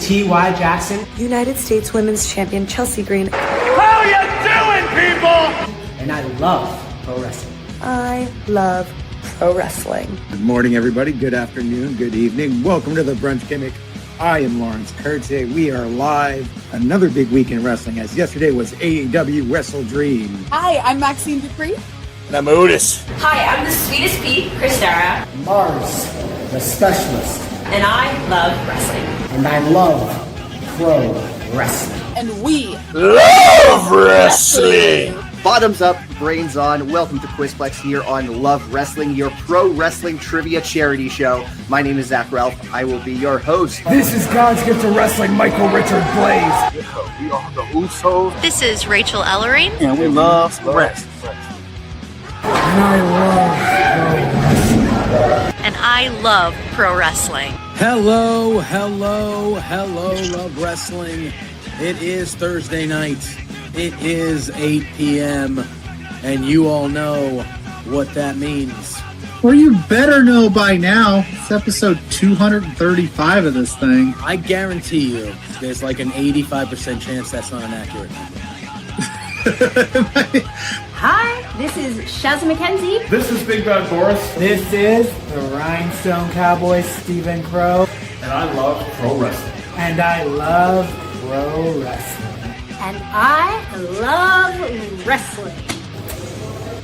T.Y. Jackson. United States Women's Champion Chelsea Green. How you doing, people? And I love pro wrestling. I love pro wrestling. Good morning, everybody. Good afternoon. Good evening. Welcome to the Brunch Gimmick. I am Lawrence Kurtze. We are live. Another big week in wrestling, as yesterday was AEW Wrestle Dream. Hi, I'm Maxine Dupree. And I'm Otis. Hi, I'm the Sweetest Pea, Christara. Mars, the specialist. And I love wrestling. And I love pro wrestling. And we love wrestling. Bottoms up, brains on. Welcome to Quizplex here on Love Wrestling, your pro wrestling trivia charity show. My name is Zach Ralph. I will be your host. This is God's gift to wrestling, Michael Richard Blaze. We are the Usos. This is Rachel Ellering. And we love wrestling. And I love pro wrestling. And I love pro wrestling. Hello, Love Wrestling. It is Thursday night. It is 8 p.m. and you all know what that means. Well, you better know by now. It's episode 235 of this thing. I guarantee you there's like an 85% chance that's not an accurate number. Hi, this is Shaz McKenzie. This is Big Bad Boris. This is the Rhinestone Cowboy, Stephen Crow. And I love pro wrestling. And I love pro wrestling. And I love wrestling.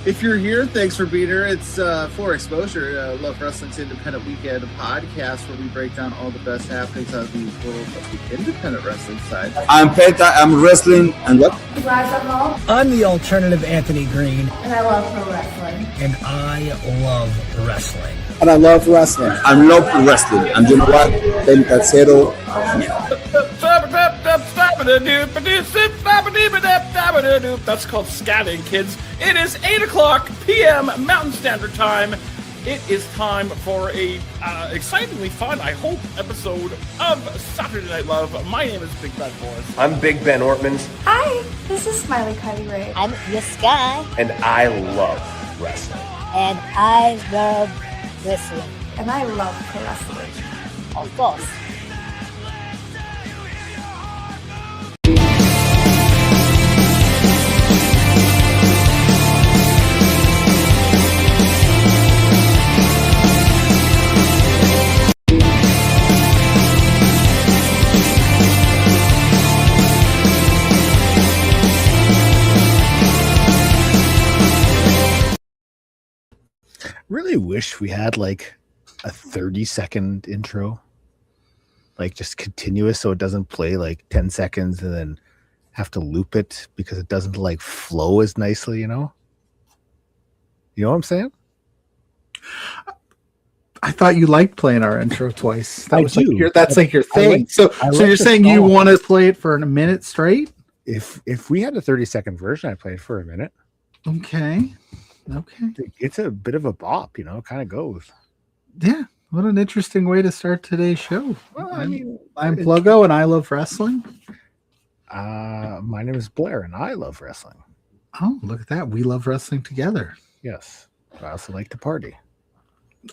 If you're here, thanks for being here. It's For Exposure, Love Wrestling's Independent Weekend podcast, where we break down all the best happenings on the world of the independent wrestling side. I'm Penta. I'm wrestling. And what? I'm the alternative Anthony Green. And I love pro wrestling. And I love wrestling. And I love wrestling. I love wrestling. And you know what? Penta Zero. That's called scatting, kids. It is 8 o'clock p.m. Mountain Standard Time. It is time for a excitingly fun, I hope, episode of Saturday Night Love. My name is Big Bad Boris. I'm Big Ben Ortmans. Hi, this is Smiley Kylie Ray. I'm Yaskai. And I love wrestling. And I love wrestling. And I love pro wrestling. Of course. Really wish we had like a 30-second intro, like just continuous, so it doesn't play like 10 seconds and then have to loop it because it doesn't like flow as nicely, you know what I'm saying? I thought you liked playing our intro twice. That's like your thing. Like, so you're saying you want to play it for a minute straight? If we had a 30-second version, I'd play it for a minute. Okay. It's a bit of a bop, kind of goes. Yeah. What an interesting way to start today's show. Well, I'm Pluggo and I love wrestling. My name is Blair and I love wrestling. Oh, look at that. We love wrestling together. Yes. I also like to party.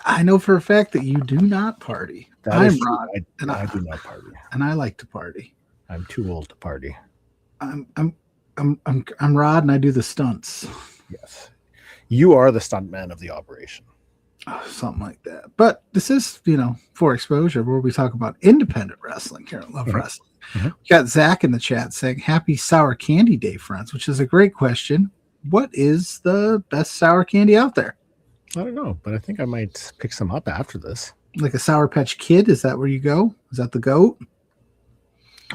I know for a fact that you do not party. I'm Rod. I do not party. And I like to party. I'm too old to party. I'm Rod and I do the stunts. Yes. You are the stuntman of the operation. Oh, something like that. But this is, For Exposure, where we talk about independent wrestling here at Love Wrestling. Mm-hmm. We got Zach in the chat saying, Happy Sour Candy Day, friends, which is a great question. What is the best sour candy out there? I don't know, but I think I might pick some up after this. Like a Sour Patch Kid? Is that where you go? Is that the GOAT?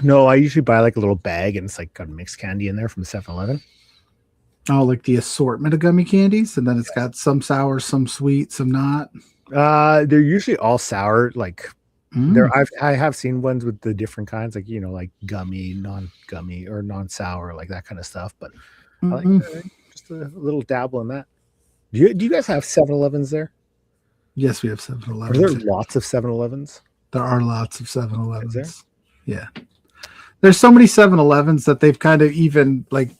No, I usually buy like a little bag and it's like got mixed candy in there from 7-Eleven. Oh, like the assortment of gummy candies, and then it's got some sour, some sweet, some not. They're usually all sour. Like I have seen ones with the different kinds, like like gummy, non-gummy, or non-sour, like that kind of stuff. But I like just a little dabble in that. Do you guys have 7-Elevens there? Yes, we have 7-Elevens. Are there lots of 7-Elevens? There are lots of 7-Elevens. Yeah, there's so many 7-Elevens that they've kind of even like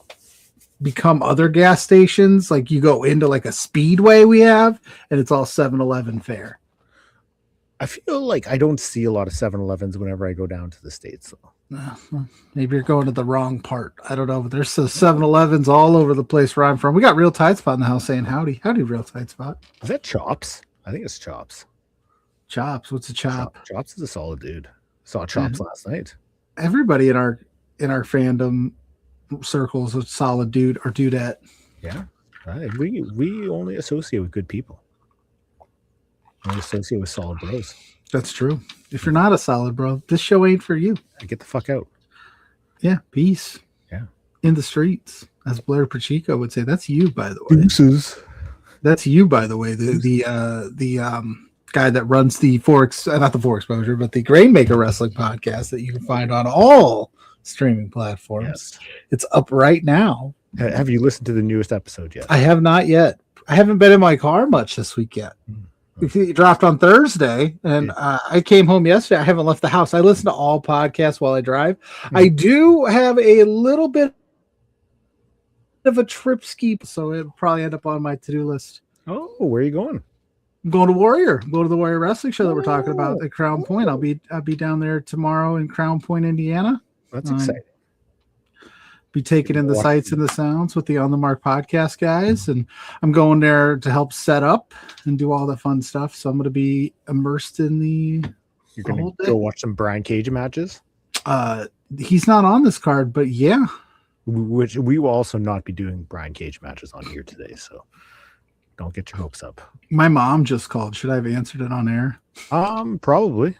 become other gas stations. Like you go into like a Speedway we have, and it's all 7-Eleven fare. I feel like I don't see a lot of 7-Elevens whenever I go down to the States, though. Maybe you're going to the wrong part. I don't know, but there's 7-Elevens all over the place where I'm from. We got Real Tight Spot in the house saying howdy. Howdy, Real Tight Spot. Is that Chops? I think it's Chops. Chops. What's a chop? Chops is a solid dude. Saw Chops last night. Everybody in our fandom circles a solid dude or dudette. Yeah. We only associate with good people. We associate with solid bros. That's true. If you're not a solid bro, this show ain't for you. Get the fuck out. Yeah, peace. Yeah. In the streets, as Blair Pacheco would say. That's you, by the way. Deuces. That's you, by the way. The guy that runs the not the For Exposure, but the Grainmaker Wrestling podcast that you can find on all streaming platforms. Yes. It's up right now. Have you listened to the newest episode yet? I have not yet. I haven't been in my car much this week yet. It dropped on Thursday, and I came home yesterday. I haven't left the house. I listen to all podcasts while I drive. I do have a little bit of a trip ski, so it'll probably end up on my to-do list. Oh, where are you going? I'm going to Warrior. I'm going to the Warrior Wrestling show that we're talking about at Crown Point. I'll be down there tomorrow in Crown Point, Indiana. That's exciting. Be taking in the sights and the sounds with the On the Mark podcast guys, and I'm going there to help set up and do all the fun stuff. So I'm going to be immersed in the. You're going to go watch some Brian Cage matches. He's not on this card, but yeah. Which we will also not be doing Brian Cage matches on here today, so don't get your hopes up. My mom just called. Should I have answered it on air? Probably.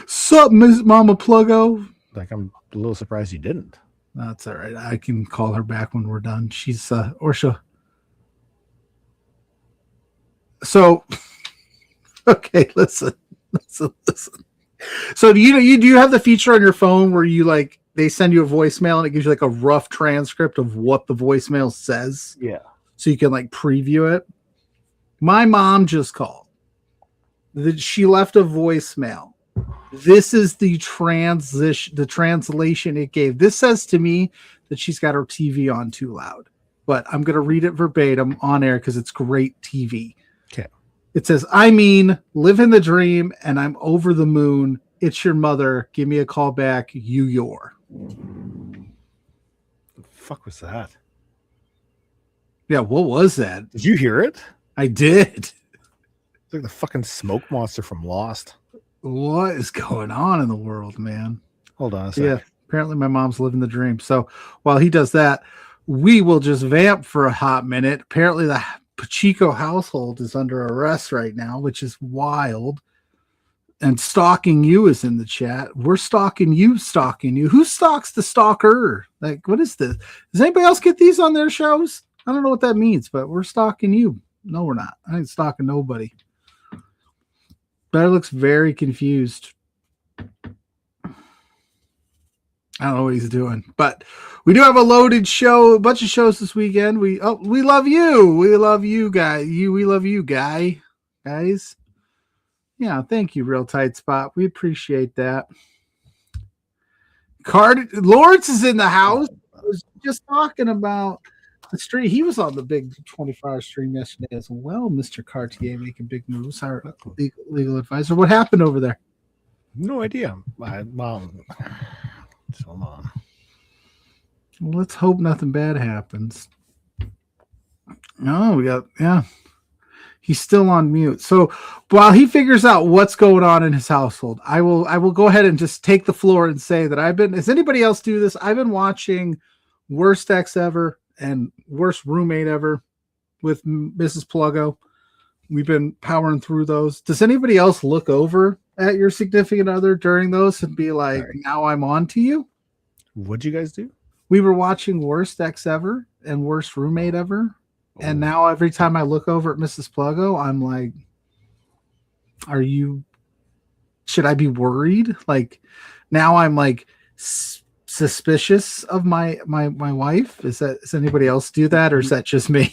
Sup, Miss Mama Pluggo? Like, I'm a little surprised you didn't. That's all right. I can call her back when we're done. She's or she'll. So, okay, listen. So do you have the feature on your phone where you like they send you a voicemail and it gives you like a rough transcript of what the voicemail says? Yeah. So you can like preview it. My mom just called. She left a voicemail. This is the translation it gave. This says to me that she's got her TV on too loud, but I'm going to read it verbatim on air because it's great TV. Okay. It says, I mean, living the dream and I'm over the moon. It's your mother. Give me a call back. Your. The fuck was that? Yeah. What was that? Did you hear it? I did. It's like the fucking smoke monster from Lost. What is going on in the world, man? Hold on a second. Yeah, apparently my mom's living the dream. So while he does that, we will just vamp for a hot minute. Apparently the Pacheco household is under arrest right now, which is wild. And Stalking You is in the chat. We're stalking you. Who stalks the stalker? Like, what is this? Does anybody else get these on their shows? I don't know what that means, but we're stalking you. No, we're not. I ain't stalking nobody. Bear looks very confused. I don't know what he's doing, but we do have a loaded show, a bunch of shows this weekend. We love you. We love you, guys. We love you, guys. Yeah, thank you, Real Tight Spot. We appreciate that. Lawrence is in the house. I was just talking about the stream. He was on the big 24-hour stream yesterday as well. Mr. Cartier making big moves. Our legal advisor. What happened over there? No idea. Hold on. Well, let's hope nothing bad happens. No, he's still on mute. So while he figures out what's going on in his household, I will go ahead and just take the floor and say that does anybody else do this? I've been watching Worst Ex Ever and Worst Roommate Ever with Mrs. Pluggo. We've been powering through those. Does anybody else look over at your significant other during those and be like, now I'm on to you? What'd you guys do? We were watching Worst Ex Ever and Worst Roommate Ever. And now every time I look over at Mrs. Pluggo, I'm like, should I be worried? Like now I'm like suspicious of my wife. Does anybody else do that? Or is that just me? You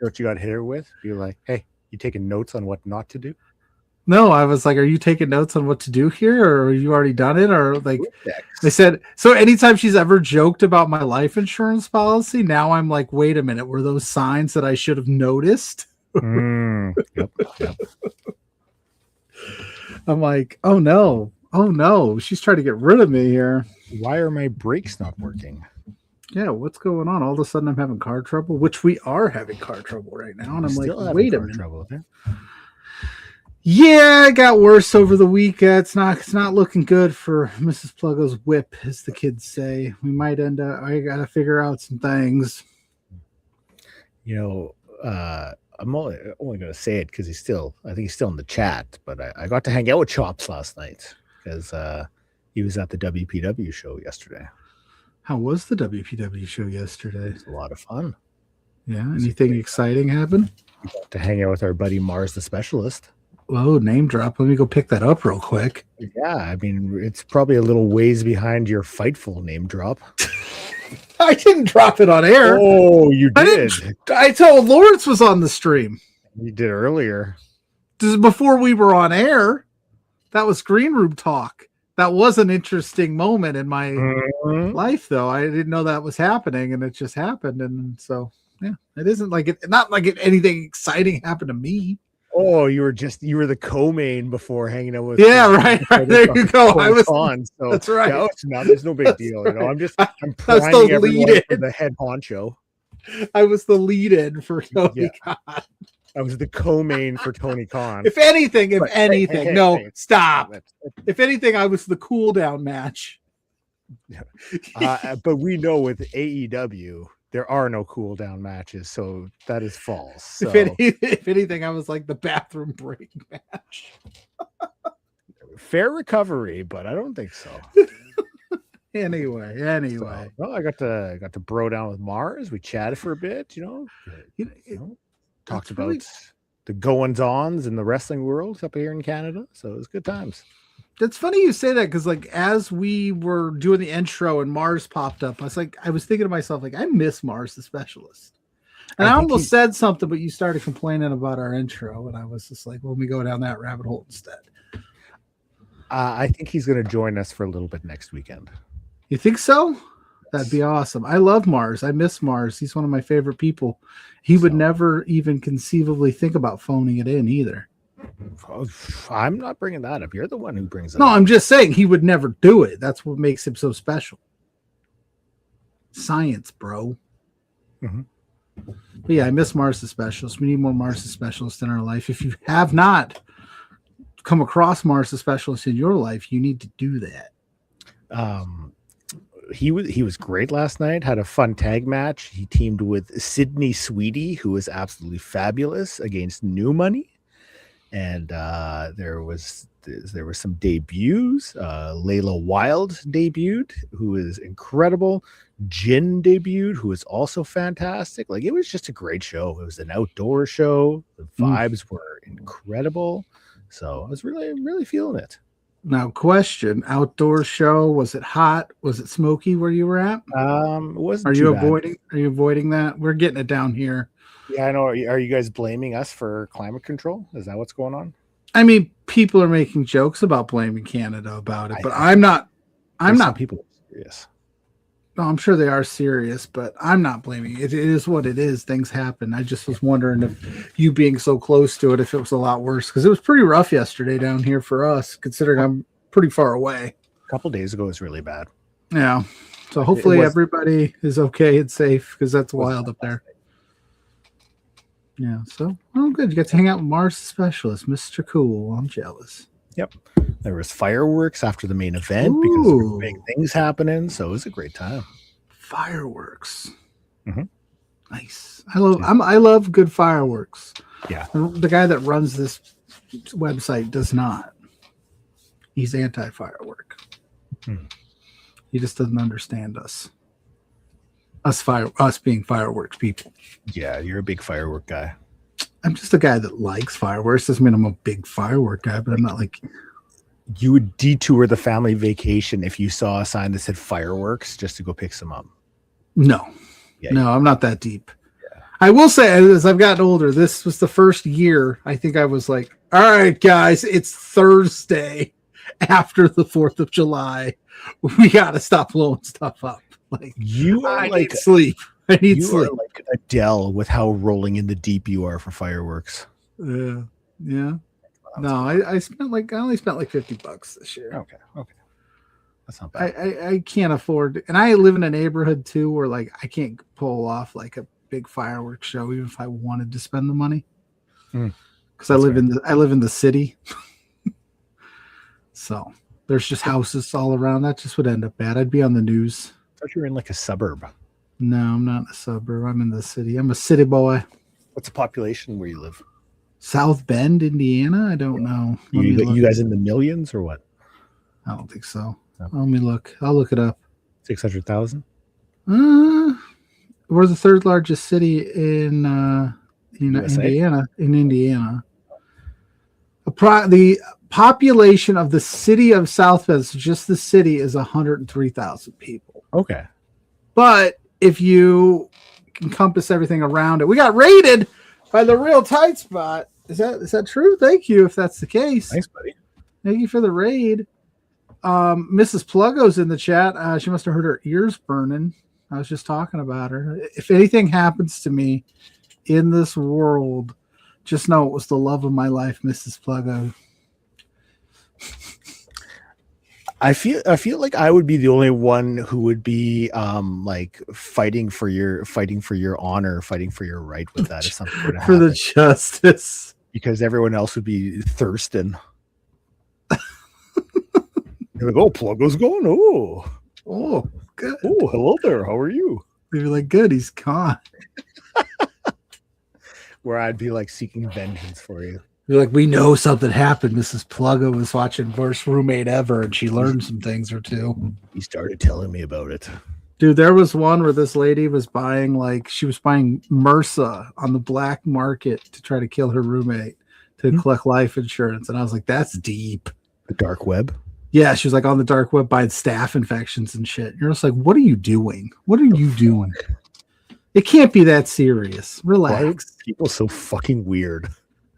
know what you got hit her with? You're like, hey, you taking notes on what not to do? No, I was like, are you taking notes on what to do here? Or are you already done it? Or like they said, so anytime she's ever joked about my life insurance policy, now I'm like, wait a minute, were those signs that I should have noticed? Yep. I'm like, oh no, she's trying to get rid of me here. Why are my brakes not working? Yeah, what's going on? All of a sudden I'm having car trouble, which we are having car trouble right now. And I'm like, wait a minute. Trouble, okay? Yeah, it got worse over the week. It's not looking good for Mrs. Pluggo's whip, as the kids say. We might end up, I got to figure out some things. You know, I'm only going to say it because I think he's still in the chat, but I got to hang out with Chops last night because he was at the WPW show yesterday. How was the WPW show yesterday? It was a lot of fun. Yeah, anything exciting happen? We got to hang out with our buddy Mars the Specialist. Oh, name drop. Let me go pick that up real quick. Yeah, I mean, it's probably a little ways behind your Fightful name drop. I didn't drop it on air. Oh, you did. I told Lawrence was on the stream. You did earlier. This is before we were on air. That was green room talk. That was an interesting moment in my life, though. I didn't know that was happening, and it just happened. And so, yeah, it isn't like it. Not like anything exciting happened to me. Oh, you were the co-main before hanging out with. Yeah, right. There you go. I was on. So that's right. Yeah, there's no big deal. You know, I'm priming everyone for the head honcho. I was the lead-in for Tony Khan. I was the co-main for Tony Khan. If anything, hey, stop. If anything, I was the cool-down match. But we know with AEW, there are no cool-down matches, so that is false. So. If anything, I was like the bathroom break match. Fair recovery, but I don't think so. Anyway. So, well, I got to bro down with Mars. We chatted for a bit, talked about the goings-ons in the wrestling world up here in Canada. So it was good times. That's funny you say that because, like, as we were doing the intro and Mars popped up, I was thinking to myself, like, I miss Mars the Specialist. And I almost said something, but you started complaining about our intro, and I was just like, well, let me go down that rabbit hole instead. I think he's going to join us for a little bit next weekend. You think so? That'd be awesome. I love Mars. I miss Mars. He's one of my favorite people. He would never even conceivably think about phoning it in either. I'm not bringing that up. You're the one who brings it up. No, I'm just saying he would never do it. That's what makes him so special. Science, bro. Mm-hmm. But yeah, I miss Mars the Specialist. We need more Mars the Specialist in our life. If you have not come across Mars the Specialist in your life, you need to do that. He was great last night. Had a fun tag match. He teamed with Sydney Sweetie, who was absolutely fabulous, against New Money. And there was some debuts. Layla Wild debuted, who is incredible. Jin debuted, who is also fantastic. Like, it was just a great show. It was an outdoor show. The vibes were incredible. So I was really, really feeling it. Now, question: outdoor show, was it hot? Was it smoky where you were at? It wasn't. Are you avoiding that? We're getting it down here. Yeah, I know. Are you guys blaming us for climate control? Is that what's going on? I mean, people are making jokes about blaming Canada about it, but I'm not. People are serious. No, I'm sure they are serious, but I'm not blaming it. It is what it is. Things happen. I just was wondering if you being so close to it, if it was a lot worse, because it was pretty rough yesterday down here for us, considering I'm pretty far away. A couple days ago, it was really bad. Yeah. So hopefully everybody is okay and safe, because that's wild up there. Yeah. So, oh, good. You got to hang out with Mars the Specialist, Mr. Cool. I'm jealous. Yep. There was fireworks after the main event because there were big things happening. So it was a great time. Fireworks. Mm-hmm. Nice. I love good fireworks. Yeah. The guy that runs this website does not. He's anti-firework. He just doesn't understand us. Us being fireworks people. Yeah, you're a big firework guy. I'm just a guy that likes fireworks. Doesn't mean I'm a big firework guy, but I'm not like. You would detour the family vacation if you saw a sign that said fireworks just to go pick some up. No, yeah, no, I'm not that deep. Yeah. I will say, as I've gotten older, this was the first year I think I was like, all right, guys, it's Thursday after the 4th of July. We got to stop blowing stuff up. Like, I need sleep. I need sleep. You are like Adele with how rolling in the deep you are for fireworks. Yeah. No, I only spent like $50 this year. Okay. That's not bad. I can't afford, and I live in a neighborhood too where like I can't pull off like a big fireworks show even if I wanted to spend the money. Because I live in the city. So there's just houses all around. That just would end up bad. I'd be on the news. I thought you were in like a suburb. No, I'm not in a suburb. I'm in the city. I'm a city boy. What's the population where you live? South Bend, Indiana? I don't know. You guys in the millions or what? I don't think so. Let me look. I'll look it up. 600,000? We're the third largest city in Indiana. In Indiana. The population of the city of South Bend, so just the city, is 103,000 people. Okay. But if you encompass everything around it, we got raided by the Real Tight Spot. Is that true? Thank you if that's the case. Thanks, buddy. Thank you for the raid. Mrs. Pluggo's in the chat. She must have heard her ears burning. I was just talking about her. If anything happens to me in this world, just know it was the love of my life, Mrs. Pluggo. I feel like I would be the only one who would be like fighting for your honor, fighting for your right with that if something were to happen. For the justice. Because everyone else would be thirsting. They're like, oh, Pluggo's going. Oh, good. Oh, hello there. How are you? They'd be like, good, he's gone. Where I'd be like seeking vengeance for you. You're like, we know something happened. Mrs. Pluggo was watching Worst Roommate Ever, and she learned some things or two. He started telling me about it. Dude, there was one where this lady was buying MRSA on the black market to try to kill her roommate to collect life insurance. And I was like, that's deep. The dark web? Yeah, she was like on the dark web buying staph infections and shit. You're just like, what are you doing? What are you doing? It can't be that serious. Relax. Why are people so fucking weird?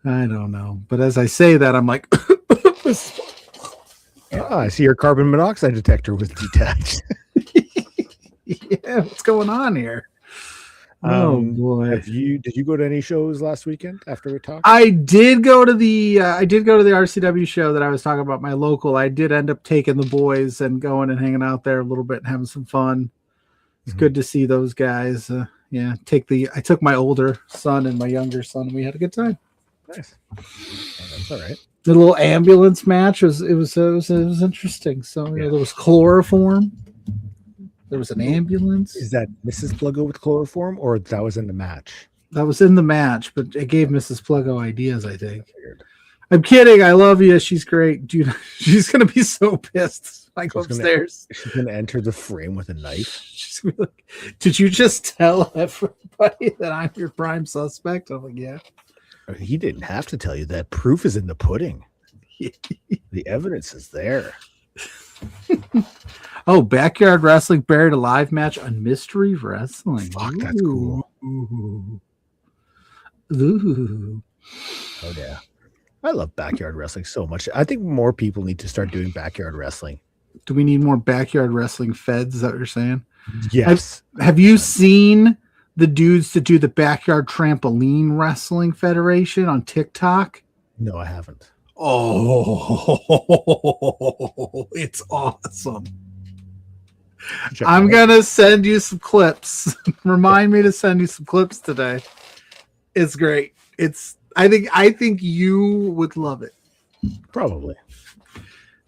I don't know. But as I say that, I'm like, I see your carbon monoxide detector was detached. Yeah, what's going on here? Oh boy! Did you go to any shows last weekend after we talked? I did go to the RCW show that I was talking about, my local. I did end up taking the boys and going and hanging out there a little bit and having some fun. It's good to see those guys. I took my older son and my younger son, and we had a good time. Nice. That's all right. The little ambulance match was interesting. So there was chloroform. There was an ambulance. Is that Mrs. Pluggo with chloroform, or that was in the match? That was in the match, but it gave Mrs. Pluggo ideas, I think. I'm kidding. I love you. She's great. Dude, she's going to be so pissed. I go upstairs. She's going to enter the frame with a knife. She's gonna be like, did you just tell everybody that I'm your prime suspect? I'm like, yeah. He didn't have to tell you that. Proof is in the pudding. The evidence is there. Oh, Backyard Wrestling Buried Alive match on Mystery Wrestling. Fuck, that's cool. Ooh. Oh, yeah. I love backyard wrestling so much. I think more people need to start doing backyard wrestling. Do we need more backyard wrestling feds? Is that what you're saying? Yes. Have you seen the dudes that do the Backyard Trampoline Wrestling Federation on TikTok? No, I haven't. Oh, it's awesome. I'm going to send you some clips. Remind me to send you some clips today. It's great. I think you would love it. Probably.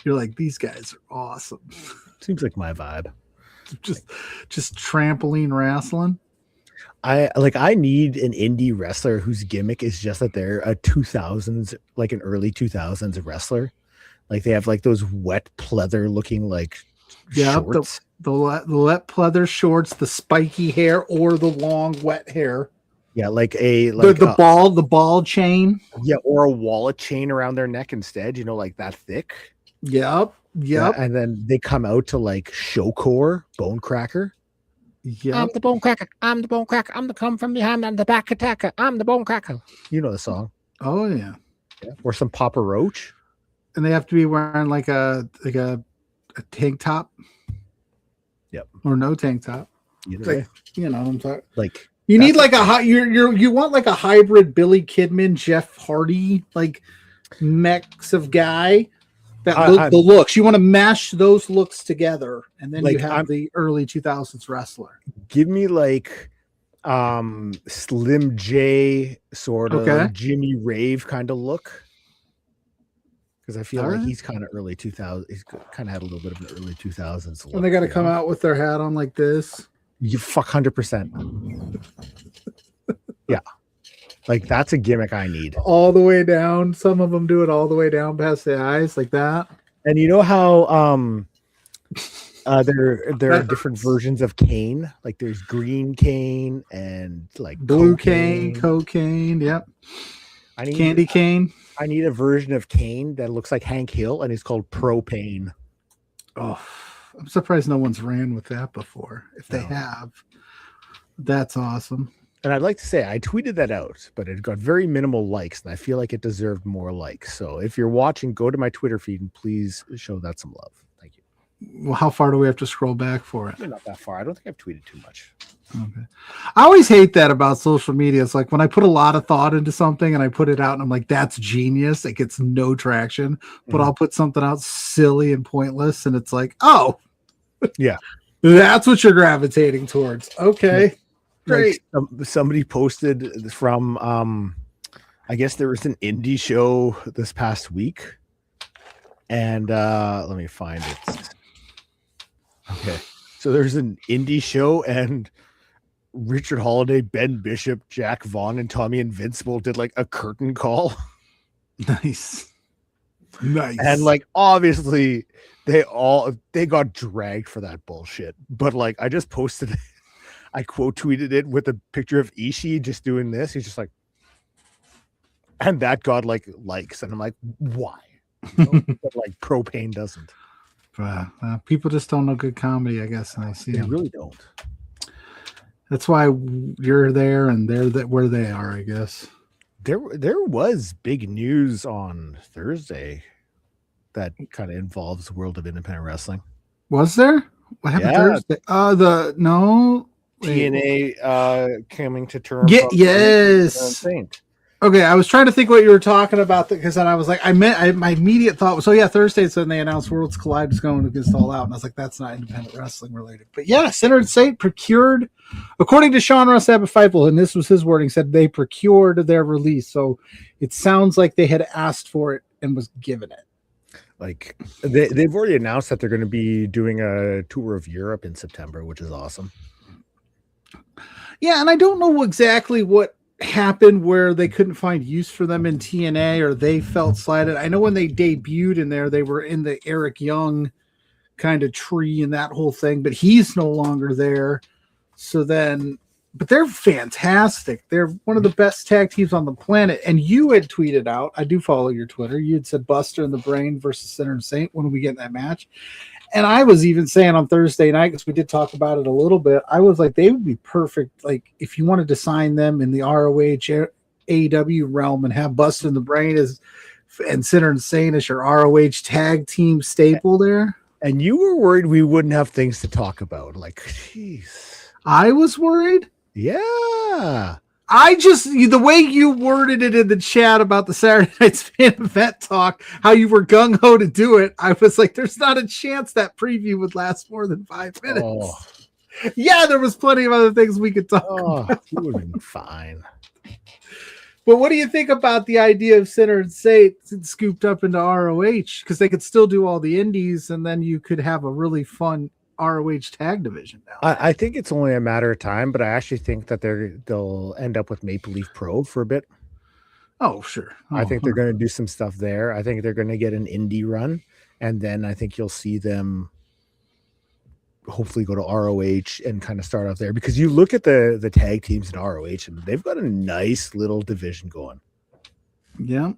You're like, these guys are awesome. Seems like my vibe. Just trampoline wrestling. I need an indie wrestler whose gimmick is just that they're a 2000s, like an early 2000s wrestler. Like they have like those wet pleather looking like shorts. The wet pleather shorts, the spiky hair or the long wet hair. Yeah, like the ball chain. Yeah, or a wallet chain around their neck instead, like that thick. Yep. Yeah, and then they come out to like Showcore, Bone Cracker. Yep. I'm the Bone Cracker. I'm the Bone Cracker. I'm the come from behind. I'm the back attacker. I'm the Bone Cracker. You know the song. Oh yeah. Or some Papa Roach. And they have to be wearing like a tank top. Yep. Or no tank top. Like, you know what I'm talking. Like you need like you want like a hybrid Billy Kidman, Jeff Hardy, like mix of guy. The looks. You want to mash those looks together, and then you have the early 2000s wrestler. Give me like Slim J sort of Jimmy Rave kind of look. Because I feel like he's kind of early 2000s. He's kind of had a little bit of an early 2000s look. And they got to come out with their hat on like this. You fuck 100%. Yeah. Like that's a gimmick I need. All the way down. Some of them do it all the way down past the eyes like that. And you know how there are different versions of Kane? Like there's green Kane and like blue Kane, cocaine. Yep. Candy cane. I need a version of Kane that looks like Hank Hill, and it's called Propane. Oh, I'm surprised no one's ran with that before. If they have, that's awesome. And I'd like to say I tweeted that out, but it got very minimal likes, and I feel like it deserved more likes. So if you're watching, go to my Twitter feed and please show that some love. Thank you. Well, how far do we have to scroll back for it? Not that far. I don't think I've tweeted too much. Okay. I always hate that about social media. It's like when I put a lot of thought into something and I put it out and I'm like, that's genius. It gets no traction, but I'll put something out silly and pointless. And it's like, oh, yeah, that's what you're gravitating towards. Okay. Great. Like somebody posted from, I guess there was an indie show this past week. And let me find it. Okay. So there's an indie show and Richard Holiday, Ben Bishop, Jack Vaughn, and Tommy Invincible did like a curtain call. Nice. And like obviously they got dragged for that bullshit. But like I just posted it. I quote tweeted it with a picture of Ishii just doing this. He's just like, and that got like likes. And I'm like, why? But like Propane doesn't. People just don't know good comedy, I guess, and I see them. Really don't. That's why you're there and they're where they are, I guess. There was big news on Thursday that kind of involves the world of independent wrestling. Was there? What happened Thursday? TNA coming to terms. Yes. Okay, I was trying to think what you were talking about because then I was like, my immediate thought was, Thursday, so then they announced Worlds Collide is going against All Out, and I was like, that's not independent wrestling related. But yeah, Sinner and Saint procured, according to Sean Ross Abbott Feifel, and this was his wording, said they procured their release. So it sounds like they had asked for it and was given it. Like they've already announced that they're going to be doing a tour of Europe in September, which is awesome. Yeah, and I don't know exactly what happened where they couldn't find use for them in TNA or they felt slighted. I know when they debuted in there, they were in the Eric Young kind of tree and that whole thing, but he's no longer there. So then, but they're fantastic. They're one of the best tag teams on the planet. And you had tweeted out, I do follow your Twitter. You had said Buster and the Brain versus Sinner and Saint. When do we get in that match? And I was even saying on Thursday night, because we did talk about it a little bit, I was like, they would be perfect. Like, if you wanted to sign them in the ROH AEW realm and have Busted in the Brain and Sinner and Saint as your ROH tag team staple there. And you were worried we wouldn't have things to talk about. Like, jeez. I was worried? Yeah. The way you worded it in the chat about the Saturday Night Fan event talk, how you were gung-ho to do it, I was like, there's not a chance that preview would last more than 5 minutes. Oh. Yeah, there was plenty of other things we could talk about. It would have been fine. But what do you think about the idea of Sinner and Saint scooped up into ROH? Because they could still do all the indies, and then you could have a really fun ROH tag division now. I think it's only a matter of time, but I actually think that they'll end up with Maple Leaf Pro for a bit. Oh, sure. I think they're going to do some stuff there. I think they're going to get an indie run, and then I think you'll see them hopefully go to ROH and kind of start off there, because you look at the tag teams in ROH and they've got a nice little division going. Yeah.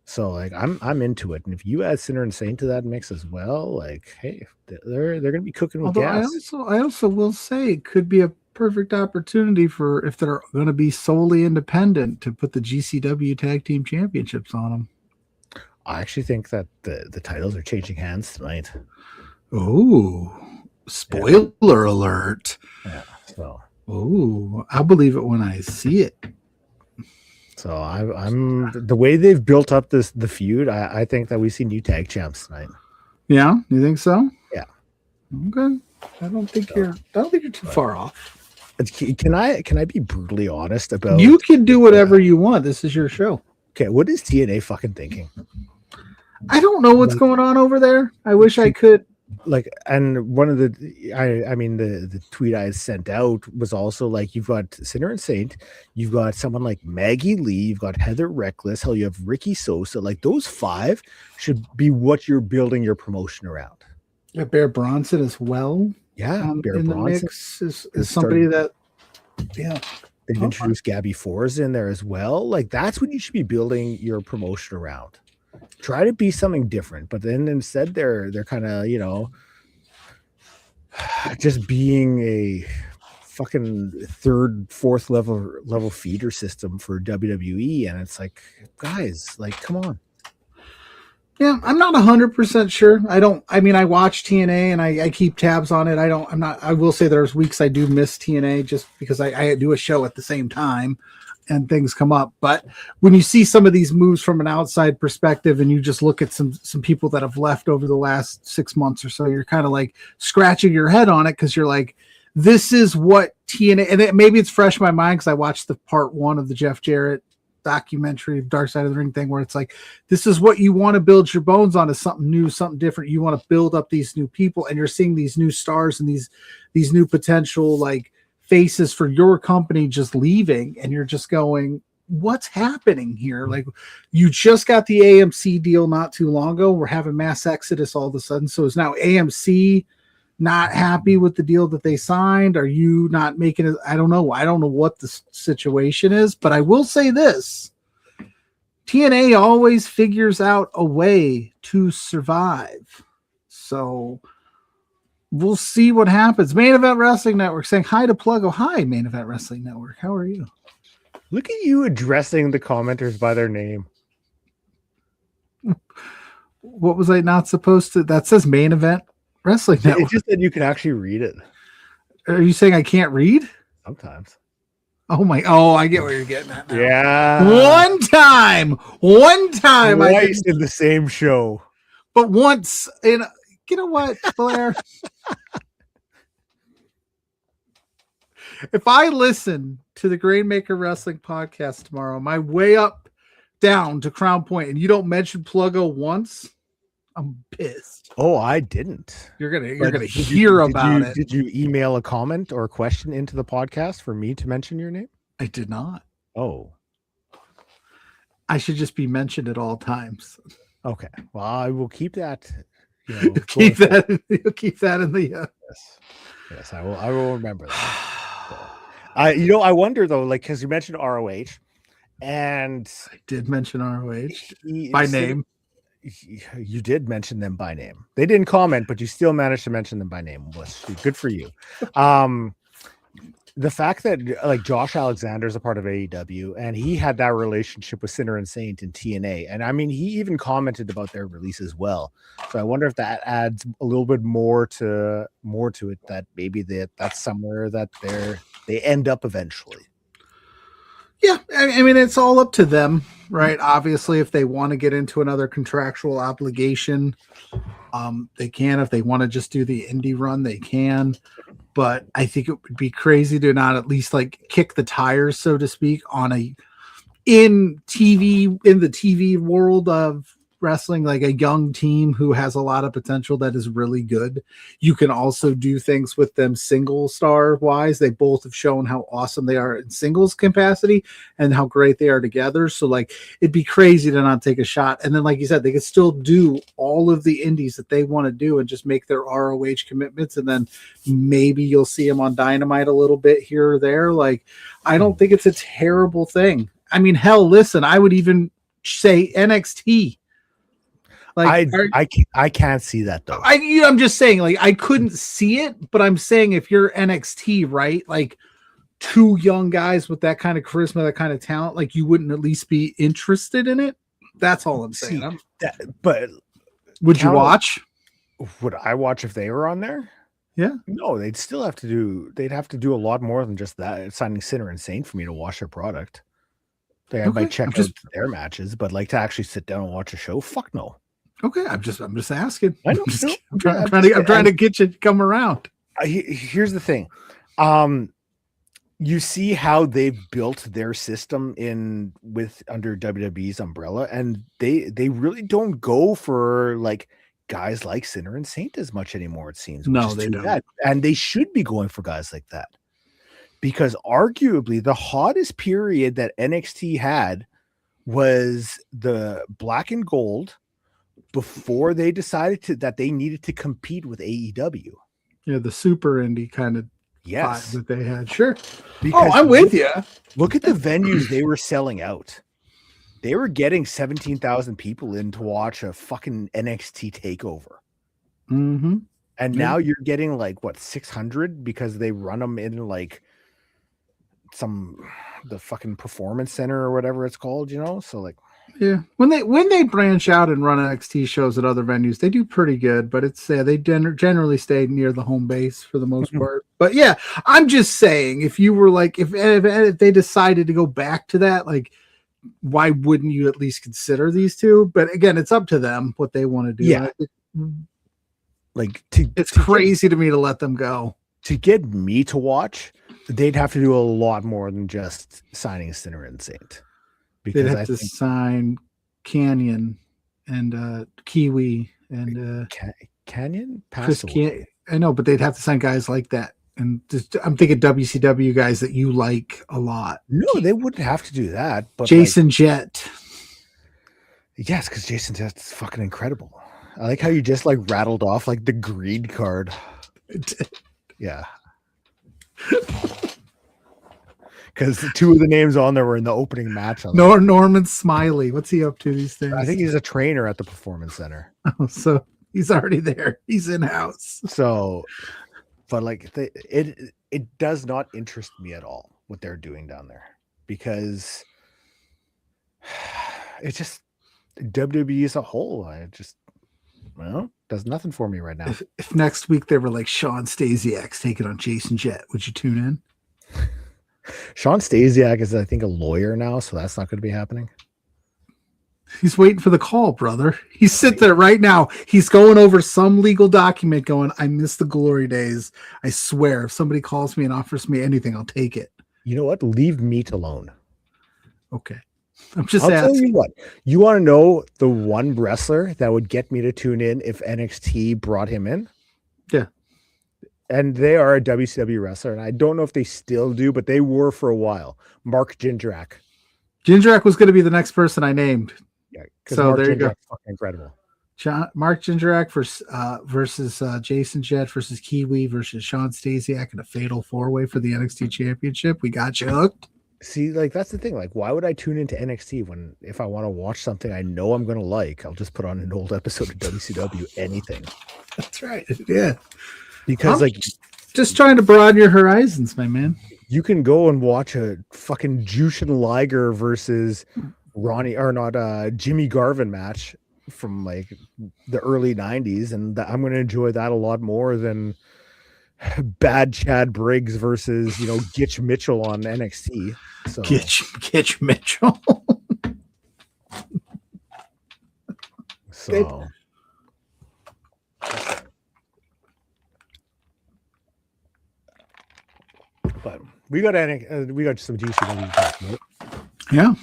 So like I'm into it, and if you add Sinner and Saint to that mix as well, like hey, they're going to be cooking with gas. I also will say it could be a perfect opportunity for, if they're going to be solely independent, to put the GCW Tag Team Championships on them. I actually think that the titles are changing hands tonight. Oh, spoiler alert! Yeah. So. Oh, I'll believe it when I see it. So I'm the way they've built up the feud. I think that we see new tag champs tonight. Yeah, you think so? Yeah. Okay. I don't think you're too far off. Can I be brutally honest about? You can do whatever you want. This is your show. Okay, what is TNA fucking thinking? I don't know what's going on over there. I wish I could. Like, and one of the the tweet I sent out was also like, you've got Sinner and Saint, you've got someone like Maggie Lee, you've got Heather Reckless, hell, you have Ricky Sosa. Like, those 5 should be what you're building your promotion around. Yeah, Bear Bronson as well. Yeah, Bear in Bronson the mix is somebody that. Yeah, they've introduced Gabby Forza in there as well. Like, that's what you should be building your promotion around. Try to be something different, but then instead they're kind of, you know, just being a fucking 3rd, 4th level feeder system for WWE, and it's like, guys, like, come on. Yeah, I'm not 100% sure. I watch TNA and I keep tabs on it. I will say there's weeks I do miss TNA just because I do a show at the same time and things come up. But when you see some of these moves from an outside perspective and you just look at some people that have left over the last 6 months or so, you're kind of like scratching your head on it because you're like, this is what TNA, and maybe it's fresh in my mind because I watched the part 1 of the Jeff Jarrett documentary, Dark Side of the Ring thing, where it's like, this is what you want to build your bones on, is something new, something different. You want to build up these new people, and you're seeing these new stars and these new potential like faces for your company just leaving, and you're just going, what's happening here? Like, you just got the AMC deal not too long ago. We're having mass exodus all of a sudden. So is now AMC not happy with the deal that they signed? Are you not making it? I don't know what the situation is, but I will say this: TNA always figures out a way to survive. So we'll see what happens. Main Event Wrestling Network saying hi to Pluggo. Hi, Main Event Wrestling Network. How are you? Look at you addressing the commenters by their name. What was I not supposed to? That says Main Event Wrestling Network. It's just that you can actually read it. Are you saying I can't read? Sometimes. I get where you're getting at now. Yeah. One time. Twice in the same show. But once in, you know what, Blair? If I listen to the Grainmaker Wrestling podcast tomorrow, on my way up down to Crown Point, and you don't mention Pluggo once, I'm pissed. Oh, I didn't. You're gonna hear about it. Did you email a comment or a question into the podcast for me to mention your name? I did not. Oh. I should just be mentioned at all times. Okay. Well, I will keep that. You'll keep that in the. Yes, I will. I will remember that. I wonder though, like, because you mentioned ROH, and I did mention ROH by name. You did mention them by name. They didn't comment, but you still managed to mention them by name. Was good for you. The fact that like Josh Alexander is a part of AEW, and he had that relationship with Sinner and Saint in TNA, and I mean, he even commented about their release as well. So I wonder if that adds a little bit more to it, that maybe that's somewhere that they end up eventually. Yeah, I mean, it's all up to them, right? Obviously, if they want to get into another contractual obligation, they can. If they want to just do the indie run, they can. But I think it would be crazy to not at least like kick the tires, so to speak, in the TV world of wrestling, like a young team who has a lot of potential that is really good. You can also do things with them single star wise. They both have shown how awesome they are in singles capacity and how great they are together. So like, it'd be crazy to not take a shot. And then, like you said, they could still do all of the indies that they want to do and just make their ROH commitments. And then maybe you'll see them on Dynamite a little bit here or there. Like, I don't think it's a terrible thing. I mean, hell, listen, I would even say NXT. Like, I can't see that though. I'm just saying, like, I couldn't see it, but I'm saying if you're NXT, right, like 2 young guys with that kind of charisma, that kind of talent, like you wouldn't at least be interested in it. That's all I'm saying. But would you watch? Would I watch if they were on there? Yeah. No, they'd have to do a lot more than just that. Signing Sinner and Saint for me to watch their product. Like, I might check out their matches, but like to actually sit down and watch a show, fuck no. Okay, I'm just asking. I know. I'm trying to get you to come around. Here's the thing. You see how they've built their system under WWE's umbrella, and they really don't go for like guys like Sinner and Saint as much anymore, it seems. No, they don't. Bad. And they should be going for guys like that. Because arguably the hottest period that NXT had was the black and gold before they decided that they needed to compete with AEW. Yeah, the super indie kind of yes that they had. Sure. Because I'm with you. Look at the venues they were selling out. They were getting 17,000 people in to watch a fucking NXT takeover. Mm-hmm. And now you're getting like what, 600 because they run them in like the fucking performance center or whatever it's called, you know? So like, yeah, when they branch out and run NXT shows at other venues, they do pretty good, but it's they generally stay near the home base for the most part. But yeah, I'm just saying, if you were like, if they decided to go back to that, like, why wouldn't you at least consider these two? But again, it's up to them what they want to do. Yeah, it's crazy to me to let them go. To get me to watch, they'd have to do a lot more than just signing Sinner and Saint. Because they'd have to sign Canyon and Kiwi and Canyon. Chris I know, but they'd have to sign guys like that. And I'm thinking WCW guys that you like a lot. No, they wouldn't have to do that. But Jason Jett. Yes, because Jason Jett's fucking incredible. I like how you just like rattled off like the greed card. Yeah. Because two of the names on there were in the opening match. Norman Smiley. What's he up to these days? I think he's a trainer at the Performance Center. Oh, so he's already there. He's in-house. So, but like it does not interest me at all what they're doing down there, because it's just WWE as a whole. Does nothing for me right now. If next week they were like Sean Stasiak's taking on Jason Jett, would you tune in? Sean Stasiak is, I think, a lawyer now, so that's not going to be happening. He's waiting for the call, brother. He's sitting there right now. He's going over some legal document going, I miss the glory days. I swear, if somebody calls me and offers me anything, I'll take it. You know what? Leave meat alone. Okay. I'm just I'll asking. tell you what. You want to know the one wrestler that would get me to tune in if NXT brought him in? Yeah. And they are a WCW wrestler, and I don't know if they still do, but they were for a while. Mark Jindrak. Jindrak was going to be the next person I named. Yeah, so Mark there you go. Fucking incredible. Mark Jindrak versus Jason Jett versus Kiwi versus Sean Stasiak in a fatal 4-way for the NXT Championship. We got you hooked. See, like, that's the thing. Like, why would I tune into NXT if I want to watch something I know I'm going to like? I'll just put on an old episode of WCW, anything. That's right. Yeah. Because, just trying to broaden your horizons, my man. You can go and watch a fucking Jushin Liger versus Jimmy Garvin match from like the early 90s, and I'm going to enjoy that a lot more than bad Chad Briggs versus, Gitch Mitchell on NXT. So Gitch Mitchell. So but we got some GCW to talk about. Yeah.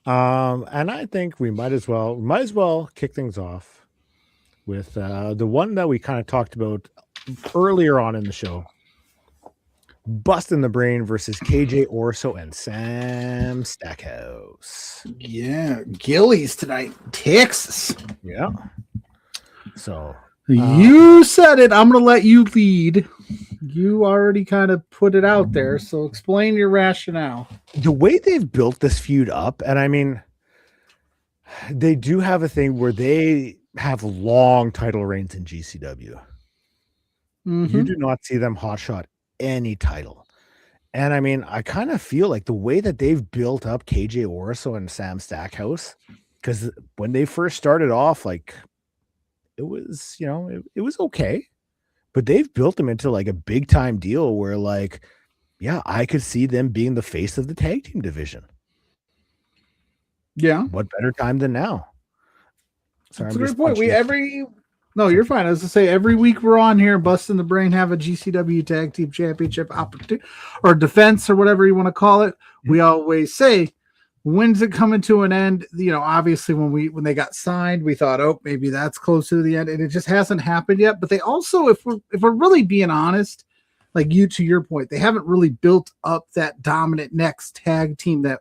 And I think we might as well kick things off with the one that we kind of talked about earlier on in the show. Busting the Brain versus KJ Orso and Sam Stackhouse. Yeah, Gillies tonight, Texas. Yeah. So you said it. I'm going to let you lead. You already kind of put it out there, so explain your rationale. The way they've built this feud up, and I mean, they do have a thing where they have long title reigns in GCW. Mm-hmm. You do not see them hotshot any title. And I mean, I kind of feel like the way that they've built up KJ Orso and Sam Stackhouse, because when they first started off, like, it was, it was okay. But they've built them into like a big time deal where, like, yeah, I could see them being the face of the tag team division. Yeah. What better time than now? Sorry, That's a I'm great point. punching No, you're fine. I was to say every week we're on here, busting the brain, have a GCW Tag Team Championship opportunity or defense or whatever you want to call it. We always say, when's it coming to an end? Obviously when they got signed, we thought, oh, maybe that's close to the end, and it just hasn't happened yet. But they also, if we're really being honest, like to your point, they haven't really built up that dominant next tag team that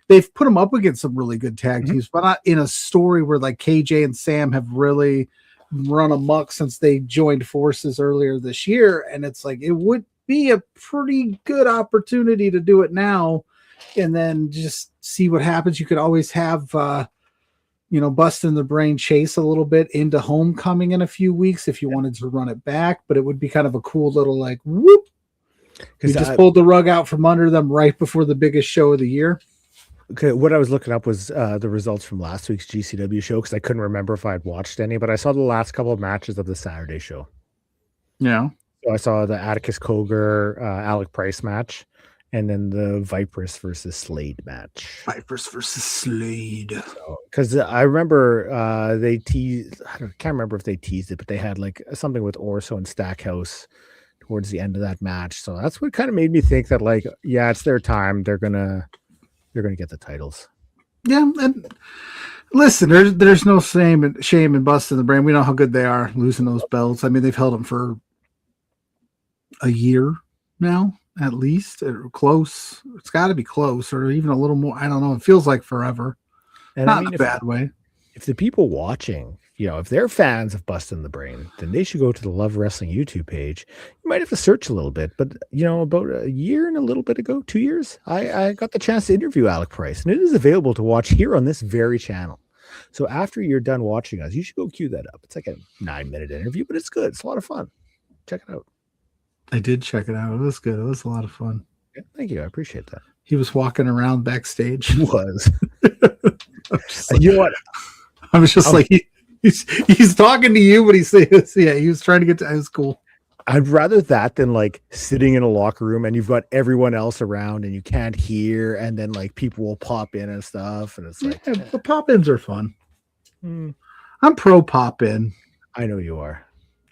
they've put them up against some really good tag teams, but not in a story where like KJ and Sam have really run amok since they joined forces earlier this year. And it's like, it would be a pretty good opportunity to do it now and then just see what happens. You could always have, busting the brain chase a little bit into homecoming in a few weeks if you wanted to run it back, but it would be kind of a cool little like whoop. You just pulled the rug out from under them right before the biggest show of the year. Okay, what I was looking up was the results from last week's GCW show because I couldn't remember if I had watched any, but I saw the last couple of matches of the Saturday show. Yeah. So I saw the Atticus Koger, Alec Price match, and then the Vipers versus Slade match. Vipers versus Slade. Because I remember they teased, can't remember if they teased it, but they had like something with Orso and Stackhouse towards the end of that match. So that's what kind of made me think that, like, yeah, it's their time. They're gonna get the titles. Yeah, and listen, there's no shame in busting the brain. We know how good they are losing those belts. I mean, they've held them for a year now, at least, or close. It's got to be close, or even a little more. I don't know. It feels like forever. And not I mean, in a bad way. If the people watching, if they're fans of Bustin' the Brain, then they should go to the Love Wrestling YouTube page. You might have to search a little bit, but about a year and a little bit ago, 2 years, I got the chance to interview Alec Price, and it is available to watch here on this very channel. So after you're done watching us, you should go cue that up. It's like a 9-minute interview, but it's good. It's a lot of fun. Check it out. I did check it out. It was good. It was a lot of fun. Yeah, thank you. I appreciate that. He was walking around backstage. He was. You know what? I was just like, he's talking to you, but he was trying to get to. It was cool. I'd rather that than like sitting in a locker room and you've got everyone else around and you can't hear, and then like people will pop in and stuff, and it's like the pop-ins are fun. I'm pro pop-in. I know you are.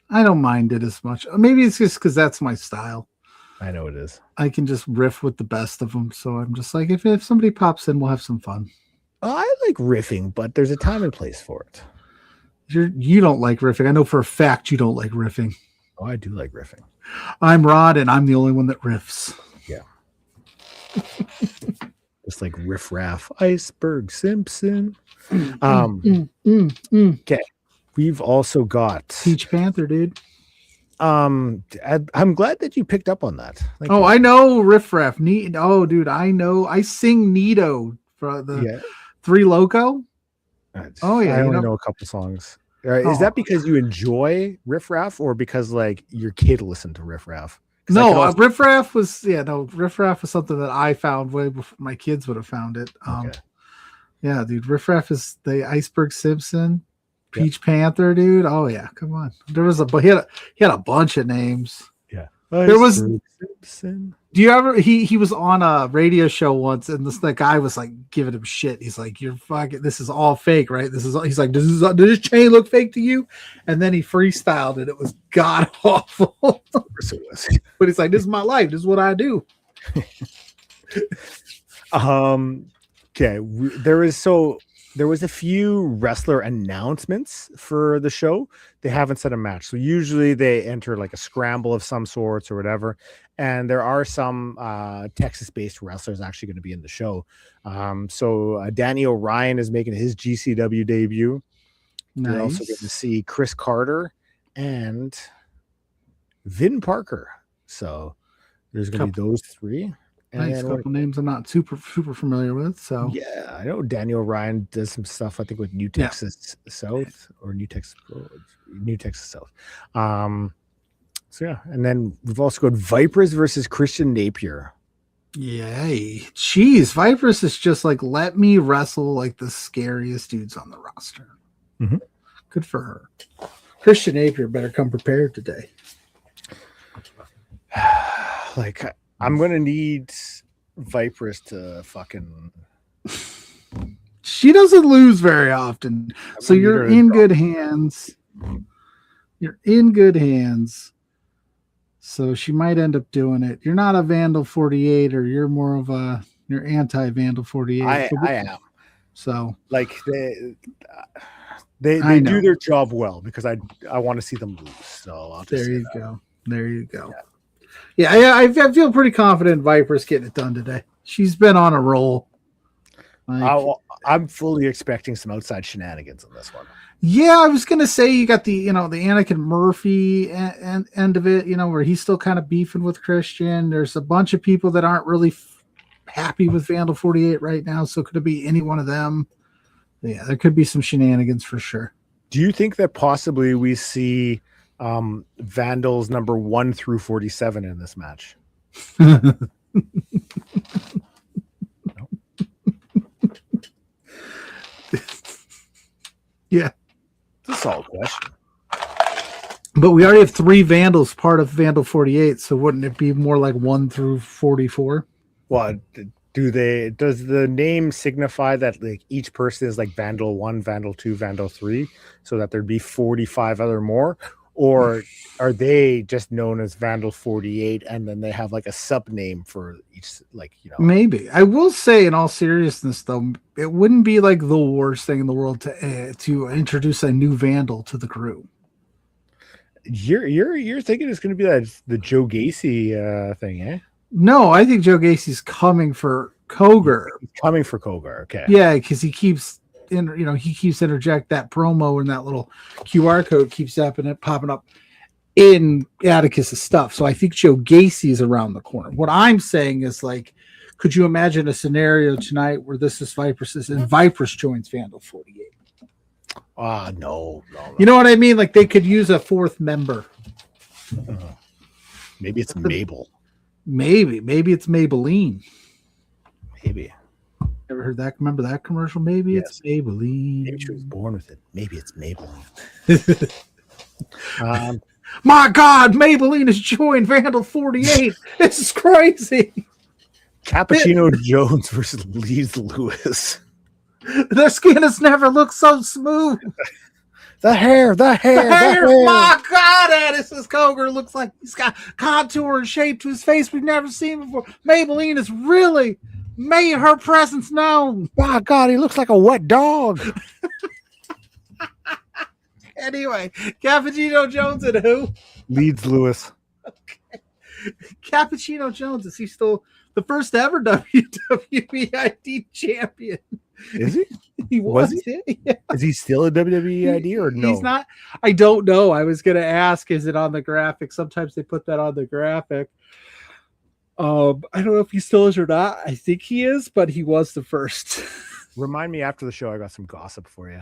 I don't mind it as much. Maybe it's just because that's my style. I know it is. I can just riff with the best of them, so I'm just like, if somebody pops in, we'll have some fun. I like riffing, but there's a time and place for it. You don't like riffing. I know for a fact you don't like riffing. Oh, I do like riffing. I'm Rod, and I'm the only one that riffs. Yeah. It's like Riff Raff, Iceberg Simpson. Okay. We've also got Peach Panther, dude. I'm glad that you picked up on that. I know Riff Raff. Oh, dude, I know. I sing Nito for the Three Loco. Oh yeah, I only know a couple songs. Is that because you enjoy Riff Raff, or because like your kid listened to Riff Raff? No, Riff Raff was Riff Raff was something that I found way before my kids would have found it. Yeah, dude, Riff Raff is the Iceberg Simpson, Peach Panther, dude. Oh yeah, come on. There was he had a bunch of names. Yeah, there was. Simpson. Do you ever? He was on a radio show once, and the guy was like giving him shit. He's like, "You're fucking. This is all fake, right? He's like, does this chain look fake to you?" And then he freestyled it. It was god awful. But he's like, "This is my life. This is what I do." Okay. There was a few wrestler announcements for the show. They haven't set a match. So usually they enter like a scramble of some sorts or whatever. And there are some Texas-based wrestlers actually going to be in the show. So Danny O'Ryan is making his GCW debut. Nice. We're also going to see Chris Carter and Vin Parker. So there's going to be those three. Nice, couple names I'm not super familiar with. So yeah, I know Daniel Ryan does some stuff. I think with New Texas South or New Texas South. So yeah, and then we've also got Vipers versus Christian Napier. Yay! Jeez, Vipers is just like, let me wrestle like the scariest dudes on the roster. Mm-hmm. Good for her. Christian Napier better come prepared today. Like, I'm gonna need Vipers to fucking. Jeez, She doesn't lose very often. So you're in good hands. You're in good hands. So she might end up doing it. You're not a Vandal 48, or you're more of you're anti-Vandal 48. I am. So like they do their job well, because I want to see them lose. So I'll just there you go. There you go. Yeah, I feel pretty confident Viper's getting it done today. She's been on a roll. I'm fully expecting some outside shenanigans on this one. Yeah, I was gonna say you got the Anakin Murphy end of it, where he's still kind of beefing with Christian. There's a bunch of people that aren't really happy with Vandal 48 right now, so could it be any one of them? Yeah, there could be some shenanigans for sure. Do you think that possibly we see Vandals number 1 through 47 in this match? Yeah. It's a solid question. But we already have 3 Vandals part of Vandal 48, so wouldn't it be more like 1 through 44? Well, does the name signify that like each person is like Vandal 1, Vandal 2, Vandal 3, so that there'd be 45 other more? Or are they just known as Vandal 48, and then they have like a sub name for each, Maybe. I will say, in all seriousness, though, it wouldn't be like the worst thing in the world to introduce a new Vandal to the crew. You're thinking it's going to be the Joe Gacy thing, eh? No, I think Joe Gacy's coming for Koger. He's coming for Koger, okay. Yeah, because he keeps interject that promo, and that little QR code keeps popping up in Atticus's stuff. So I think Joe Gacy is around the corner. What I'm saying is, like, could you imagine a scenario tonight where this is Viper's and Viper's joins Vandal 48? No. You know what I mean? Like, they could use a 4th member. Maybe it's Mabel. Maybe it's Maybelline. Maybe. Ever heard that? Remember that commercial? Maybe it's Maybelline. Maybe she was born with it. Maybe it's Maybelline. My God, Maybelline has joined Vandal 48. This is crazy. Cappuccino Jones versus Leeds Lewis. Their skin has never looked so smooth. The hair. My God, Addis's Koger looks like he's got contour and shape to his face we've never seen before. Maybelline has really made her presence known. My God, he looks like a wet dog. Anyway, Cappuccino Jones and who? Leeds Lewis. Okay. Cappuccino Jones, is he still the first ever WWEID champion? Is he? He was. Yeah. Is he still a WWE ID or no? He's not. I don't know. I was going to ask, is it on the graphic? Sometimes they put that on the graphic. I don't know if he still is or not. I think he is, but he was the first. Remind me after the show. I got some gossip for you.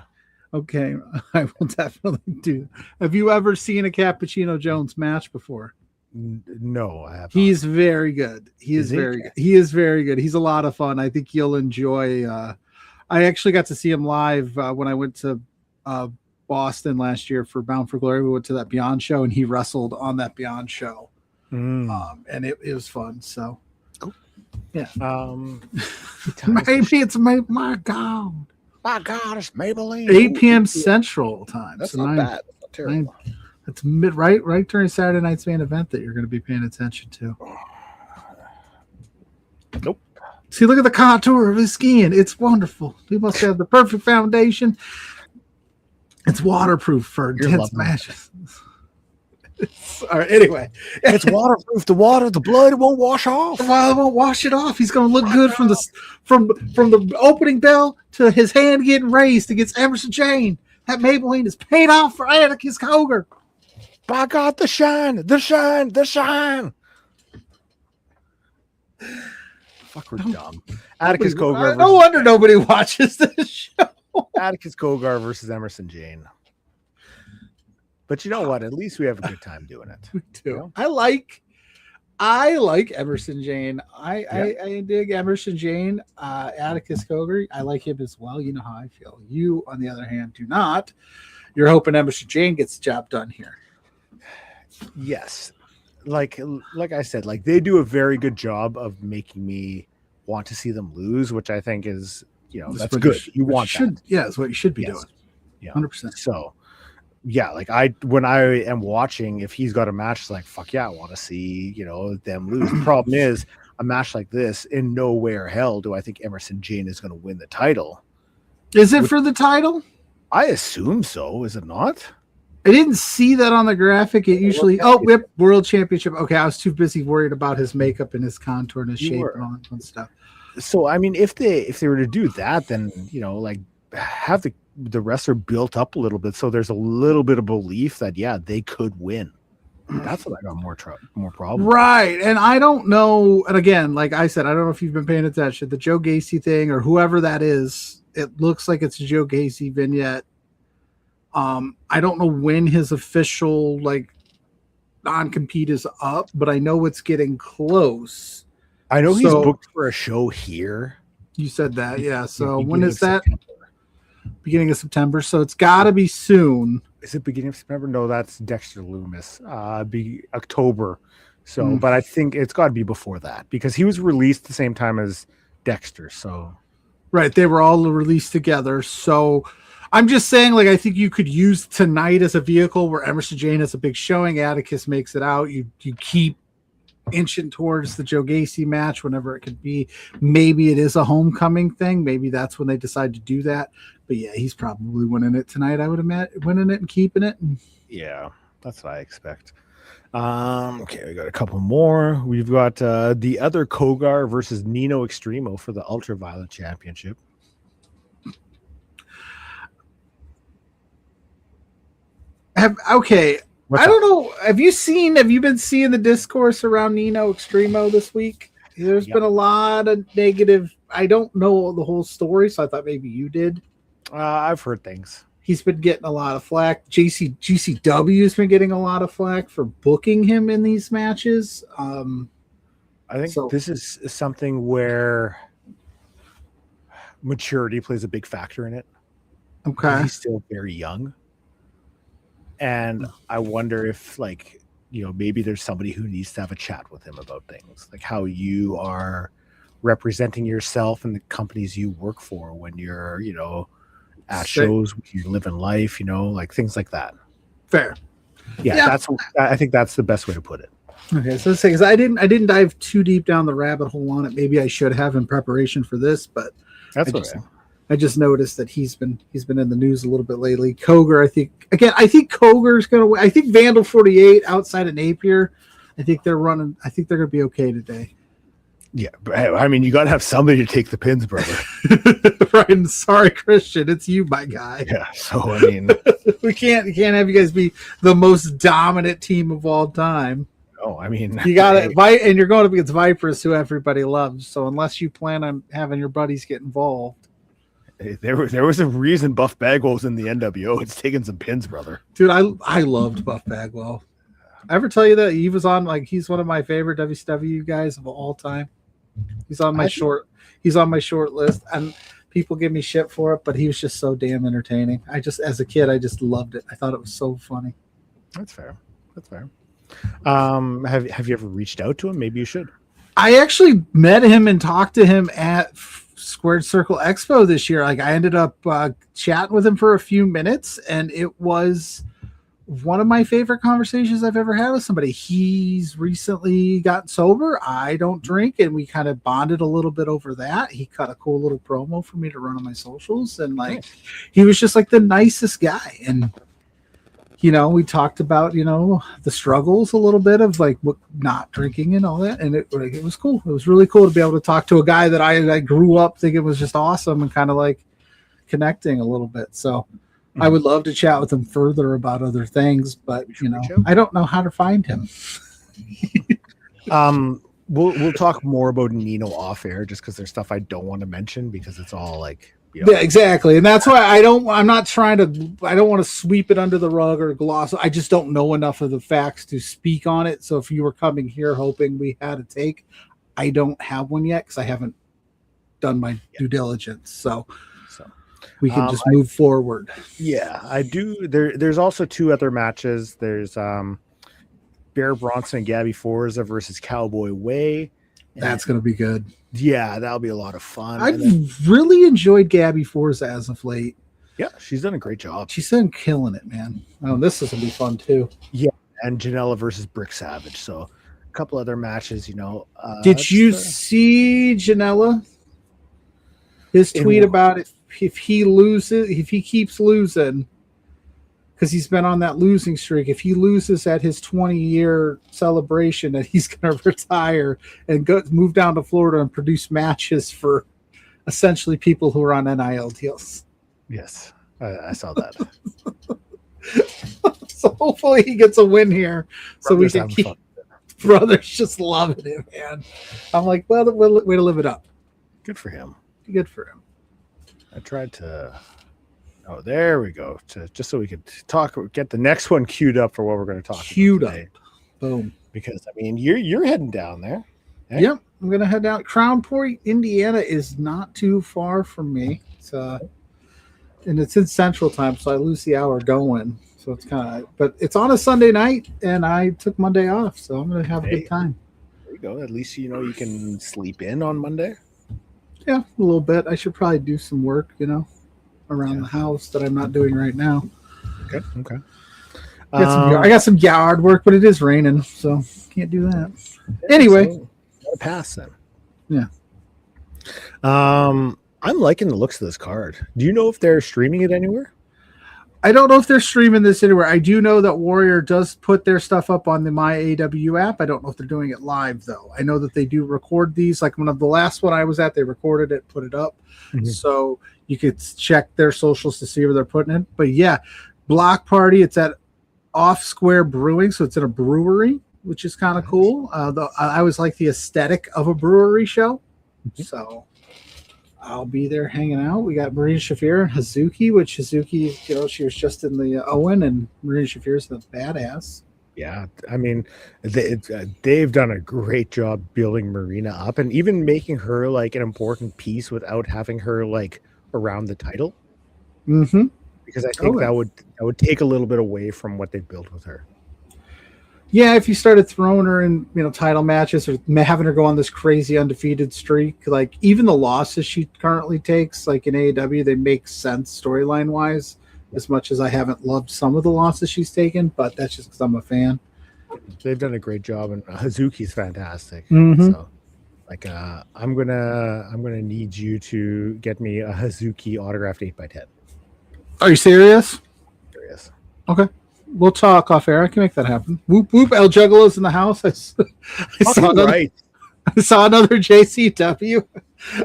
Okay, I will definitely do. Have you ever seen a Cappuccino Jones match before? No, I haven't. He's very good. He is very good. He is very good. He's a lot of fun. I think you'll enjoy. I actually got to see him live when I went to Boston last year for Bound for Glory. We went to that Beyond show, and he wrestled on that Beyond show. And it was fun. So, cool. Yeah. Maybe it's my God. My God, it's Maybelline. 8 p.m. Central time. That's not bad. That's not terrible. It's right during Saturday night's main event that you're going to be paying attention to. Nope. See, look at the contour of his skin. It's wonderful. He must have the perfect foundation. It's waterproof for intense matches. All right, anyway, it's waterproof. The blood won't wash off. The water won't wash it off. He's going to look good from the opening bell to his hand getting raised against Emerson Jane. That Maybelline is paid off for Atticus Koger. By God, the shine. Fuck, we're dumb. Atticus Koger. No wonder nobody watches this show. Atticus Koger versus Emerson Jane. But you know what? At least we have a good time doing it. We do. You know? I like Emerson Jane. I dig Emerson Jane. Atticus Koger, I like him as well. You know how I feel. You, on the other hand, do not. You're hoping Emerson Jane gets the job done here. Yes. Like I said, like they do a very good job of making me want to see them lose, which I think is that's good. You want that. Yeah, it's what you should be doing. Yeah, 100%. So, yeah, like when I am watching, if he's got a match, it's like, fuck yeah, I want to see, them lose. The problem is a match like this, in no way or hell do I think Emerson Jane is going to win the title. Is it for the title? I assume so. Is it not? I didn't see that on the graphic. It usually, World Championship. Okay, I was too busy worried about his makeup and his contour and his shape and all that fun stuff. So, I mean, if they were to do that, then, have the wrestler built up a little bit so there's a little bit of belief that, yeah, they could win. That's what I got more problem. Right. And I don't know. And again, like I said, I don't know if you've been paying attention. The Joe Gacy thing or whoever that is, it looks like it's a Joe Gacy vignette. I don't know when his official non-compete is up, but I know it's getting close. I know he's booked for a show here. You said that, yeah. So when is that? Beginning of September. So it's got to be soon. Is it beginning of September? No, that's Dexter Loomis. Be October. So, but I think it's got to be before that because he was released the same time as Dexter. So, right, they were all released together. So, I'm just saying, I think you could use tonight as a vehicle where Emerson Jane has a big showing. Atticus makes it out. You keep inching towards the Joe Gacy match whenever it could be. Maybe it is a homecoming thing. Maybe that's when they decide to do that. But yeah, he's probably winning it tonight. I would imagine winning it and keeping it. Yeah, that's what I expect. Okay, we got a couple more. We've got the other Kogar versus Nino Extremo for the Ultraviolet Championship. I don't know. Have you been seeing the discourse around Nino Extremo this week? There's been a lot of negative. I don't know the whole story, so I thought maybe you did. I've heard things. He's been getting a lot of flack. GCW has been getting a lot of flack for booking him in these matches. I think this is something where maturity plays a big factor in it. Okay. He's still very young. And I wonder if, maybe there's somebody who needs to have a chat with him about things, like how you are representing yourself and the companies you work for when you're, at shows, you're living life, things like that. Fair. Yeah. I think that's the best way to put it. Okay, so let's say because I didn't dive too deep down the rabbit hole on it. Maybe I should have in preparation for this, but I just noticed that he's been in the news a little bit lately. Kogar, I think Kogar's going to win. I think Vandal 48 outside of Napier. I think they're running. I think they're going to be okay today. Yeah, but I mean, you got to have somebody to take the pins, brother. Right. And sorry, Christian, it's you, my guy. Yeah. So I mean, we can't have you guys be the most dominant team of all time. No, I mean, you got to and you're going up against Vipers, who everybody loves. So unless you plan on having your buddies get involved. There was a reason Buff Bagwell was in the NWO. It's taking some pins, brother. Dude, I loved Buff Bagwell. I ever tell you that he was on he's one of my favorite WCW guys of all time. He's on my short list, and people give me shit for it, but he was just so damn entertaining. As a kid, I just loved it. I thought it was so funny. That's fair. Have you ever reached out to him? Maybe you should. I actually met him and talked to him at Squared Circle Expo this year. I ended up chatting with him for a few minutes, and it was one of my favorite conversations I've ever had with somebody. He's recently gotten sober. I don't drink, and we kind of bonded a little bit over that. He cut a cool little promo for me to run on my socials, and he was just the nicest guy. And we talked about the struggles a little bit of not drinking and all that, and it was cool. It was really cool to be able to talk to a guy that I grew up thinking was just awesome and kind of connecting a little bit. So I would love to chat with him further about other things, but I don't know how to find him. We'll talk more about Nino off air, just because there's stuff I don't want to mention because it's all yeah, exactly. And that's why I don't want to sweep it under the rug or gloss. I just don't know enough of the facts to speak on it. So if you were coming here hoping we had a take, I don't have one yet because I haven't done my due diligence. So we can just move forward. Yeah, I do. There's also two other matches. There's Bear Bronson and Gabby Forza versus Cowboy Way. That's going to be good. Yeah, that'll be a lot of fun. I've really enjoyed Gabby Forza as of late. Yeah, she's done a great job. She's been killing it, man. Oh, this is going to be fun too. Yeah, and Janela versus Brick Savage. So a couple other matches, Did you see Janela? His tweet about if he keeps losing, because he's been on that losing streak. If he loses at his 20-year celebration, that he's going to retire and move down to Florida and produce matches for essentially people who are on NIL deals. Yes, I saw that. So hopefully he gets a win here, so we can keep. Brothers just loving it, man. I'm like, well, way to live it up. Good for him. Good for him. I tried to. Oh, there we go. Just so we could get the next one queued up for what we're going to talk queued about today. Up. Boom. Because you're heading down there. Eh? Yep, I'm going to head down. Crown Point, Indiana is not too far from me. It's and it's in Central Time, so I lose the hour going. So it's but it's on a Sunday night, and I took Monday off, so I'm going to have a good time. There you go. At least you can sleep in on Monday. Yeah, a little bit. I should probably do some work, around the house that I'm not doing right now. Okay. I got some yard work, but it is raining, so can't do that. Anyway, pass then. Yeah. I'm liking the looks of this card. Do you know if they're streaming it anywhere? I don't know if they're streaming this anywhere. I do know that Warrior does put their stuff up on the MyAW app. I don't know if they're doing it live, though. I know that they do record these. Like one of the last one I was at, they recorded it, put it up. Mm-hmm. So you could check their socials to see where they're putting it. But yeah, Block Party, it's at Off Square Brewing. So it's in a brewery, which is kind of cool. I always like the aesthetic of a brewery show. Mm-hmm. So I'll be there hanging out. We got Marina Shafir and Hazuki, which Hazuki, she was just in the Owen, and Marina Shafir's the badass. Yeah, I mean, they've done a great job building Marina up and even making her like an important piece without having her like around the title. Mm-hmm. Because I think that would take a little bit away from what they built with her. Yeah, if you started throwing her in, title matches or having her go on this crazy undefeated streak, like even the losses she currently takes, like in AEW, they make sense storyline wise. As much as I haven't loved some of the losses she's taken, but that's just because I'm a fan. They've done a great job, and Hazuki's fantastic. Mm-hmm. So, like, I'm gonna need you to get me a Hazuki autographed 8x10. Are you serious? Serious. Okay. We'll talk off air. I can make that happen. Whoop whoop! El Juggalo's in the house. I saw another JCW.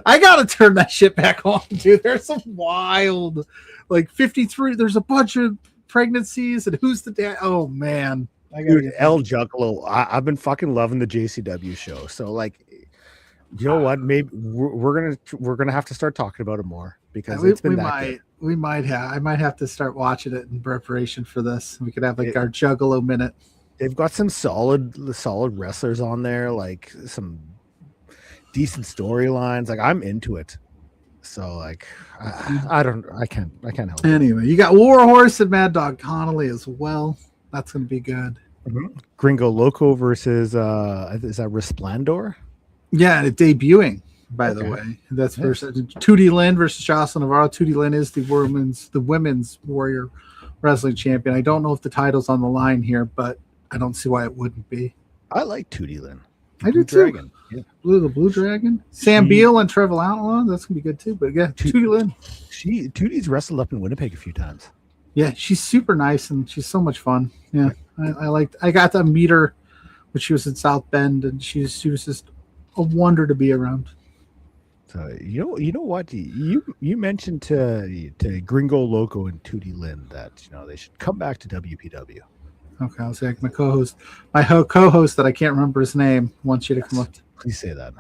I gotta turn that shit back on, dude. There's some wild, like 53. There's a bunch of pregnancies, and who's the dad? Oh man, dude, El Juggalo. I've been fucking loving the JCW show. So like, you know what? Maybe we're gonna have to start talking about it more because it's been good. We might have. I might have to start watching it in preparation for this. We could have like our Juggalo minute. They've got some solid wrestlers on there, like some decent storylines. Like I'm into it. So like I can't help it. Anyway, you got Warhorse and Mad Dog Connolly as well. That's gonna be good. Mm-hmm. Gringo Loco versus is that Resplendor? Yeah, it's debuting. By the way, that's versus Tootie Lynn versus Jocelyn Navarro. Tootie Lynn is the women's Warrior Wrestling Champion. I don't know if the title's on the line here, but I don't see why it wouldn't be. I like Tootie Lynn. I do too. Yeah. The Blue Dragon. Sam Beal and Trevor Outlaw. That's gonna be good too. But yeah, Tootie Lynn. Tootie's wrestled up in Winnipeg a few times. Yeah, she's super nice and she's so much fun. Yeah, I got to meet her when she was in South Bend, and she was just a wonder to be around. So you know what you mentioned to Gringo Loco and Tootie Lynn that they should come back to WPW. Okay, I'll say my co-host that I can't remember his name wants you to come up. Please say that.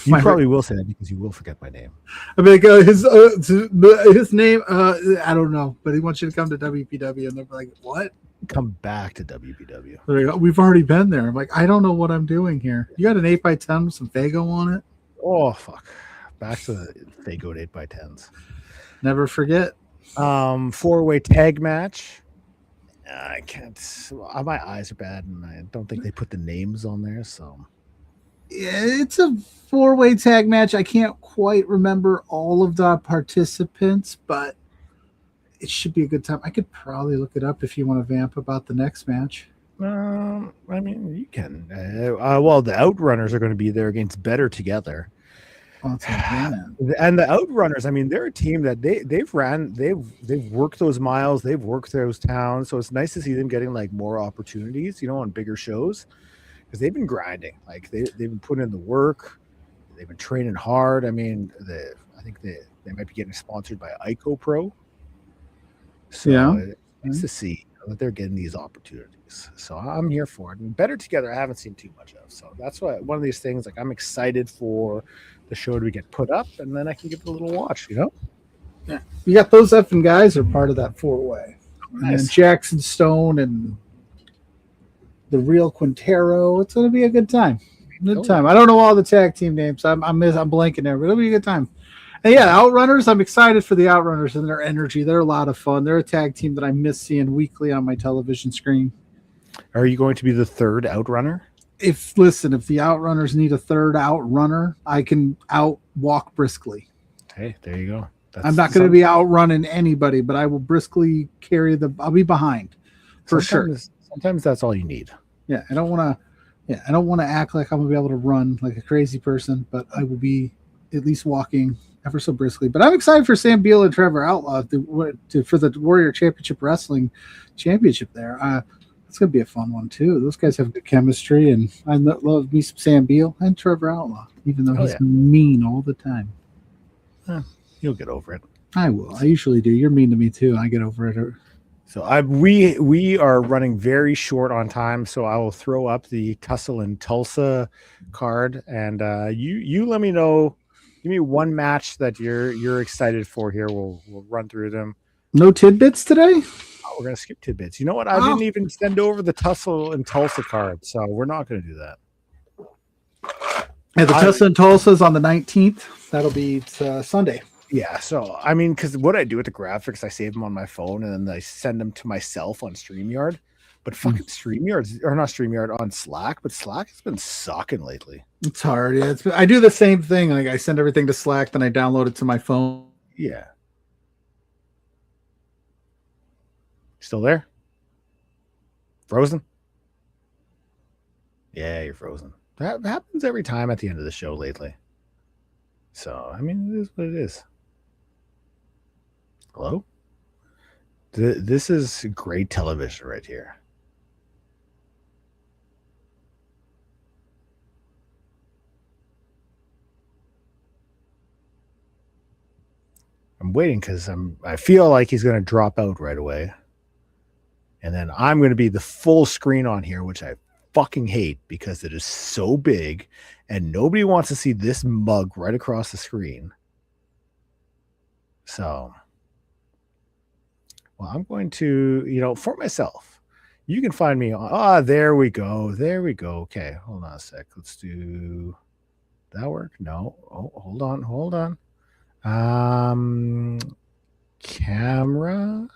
You probably will say that because you will forget my name. I mean, his name I don't know, but he wants you to come to WPW, and they're like, "What? Come back to WPW? Like, we've already been there." I'm like, "I don't know what I'm doing here." You got an 8x10 with some Fago on it. Oh fuck! Back to the Fago 8x10s. Never forget. 4-way tag match. I can't. My eyes are bad, and I don't think they put the names on there. So It's a 4-way tag match. I can't quite remember all of the participants, but it should be a good time. I could probably look it up if you want to vamp about the next match. I mean, you can. Well, the Outrunners are going to be there against Better Together. And the Outrunners, I mean, they're a team that they've worked those miles, they've worked those towns, so it's nice to see them getting like more opportunities, on bigger shows, because they've been grinding, like they've been putting in the work, they've been training hard. I mean, I think they might be getting sponsored by Ico Pro, so it's nice to see that they're getting these opportunities. So I'm here for it. And Better Together, I haven't seen too much of, so that's why one of these things, like I'm excited for the show to get put up, and then I can give it a little watch, Yeah. You got those effing guys are part of that 4-way. Nice. And then Jackson Stone and the real Quintero. It's going to be a good time. Good time. I don't know all the tag team names. I'm blanking there, but it'll be a good time. And yeah, Outrunners, I'm excited for the Outrunners and their energy. They're a lot of fun. They're a tag team that I miss seeing weekly on my television screen. Are you going to be the third Outrunner? If the Outrunners need a third Outrunner, I can walk briskly. Hey, there you go. I'm not going to be outrunning anybody, but I will briskly I'll be behind for sure. Sometimes that's all you need. Yeah, I don't want to act like I'm going to be able to run like a crazy person, but I will be at least walking ever so briskly. But I'm excited for Sam Beal and Trevor Outlaw for the Warrior Championship Wrestling Championship there. It's going to be a fun one, too. Those guys have good chemistry, and I love me some Sam Beal and Trevor Outlaw, even though he's mean all the time. You'll get over it. I will. I usually do. You're mean to me, too. I get over it. So we are running very short on time, so I will throw up the Tussle and Tulsa card, and you let me know. Give me one match that you're excited for here. We'll run through them. No tidbits today? Oh, we're gonna skip tidbits. You know what? I didn't even send over the Tussle and Tulsa card, so we're not gonna do that. Yeah, the Tussle and Tulsa is on the 19th. That'll be Sunday. Yeah, so I mean, because what I do with the graphics, I save them on my phone and then I send them to myself on StreamYard. But fucking StreamYard on Slack, but Slack has been sucking lately. It's hard. Yeah, I do the same thing. Like I send everything to Slack, then I download it to my phone. Yeah. Still there? Frozen? Yeah, you're frozen. That happens every time at the end of the show lately. So, I mean, it is what it is. Hello? This is great television right here. I'm waiting because I feel like he's going to drop out right away. And then I'm going to be the full screen on here, which I fucking hate because it is so big and nobody wants to see this mug right across the screen. So, well, I'm going to, for myself, you can find me on, there we go. There we go. Okay. Hold on a sec. Let's do that work. No. Oh, hold on. Camera.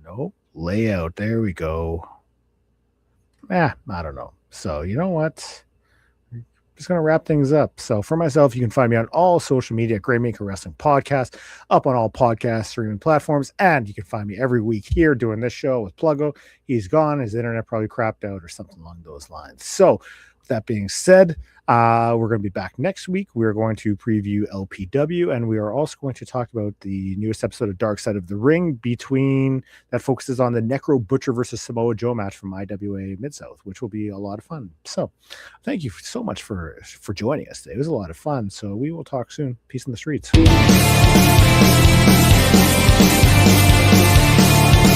Nope. Layout. There we go. I don't know. So you know what? I'm just going to wrap things up. So for myself, you can find me on all social media, Graymaker Wrestling Podcast, up on all podcast streaming platforms. And you can find me every week here doing this show with Pluggo. He's gone. His internet probably crapped out or something along those lines. So with that being said, we're going to be back next week. We're going to preview LPW, and we are also going to talk about the newest episode of Dark Side of the Ring that focuses on the Necro Butcher versus Samoa Joe match from IWA Mid-South, which will be a lot of fun. So thank you so much for joining us today. It was a lot of fun. So we will talk soon. Peace in the streets.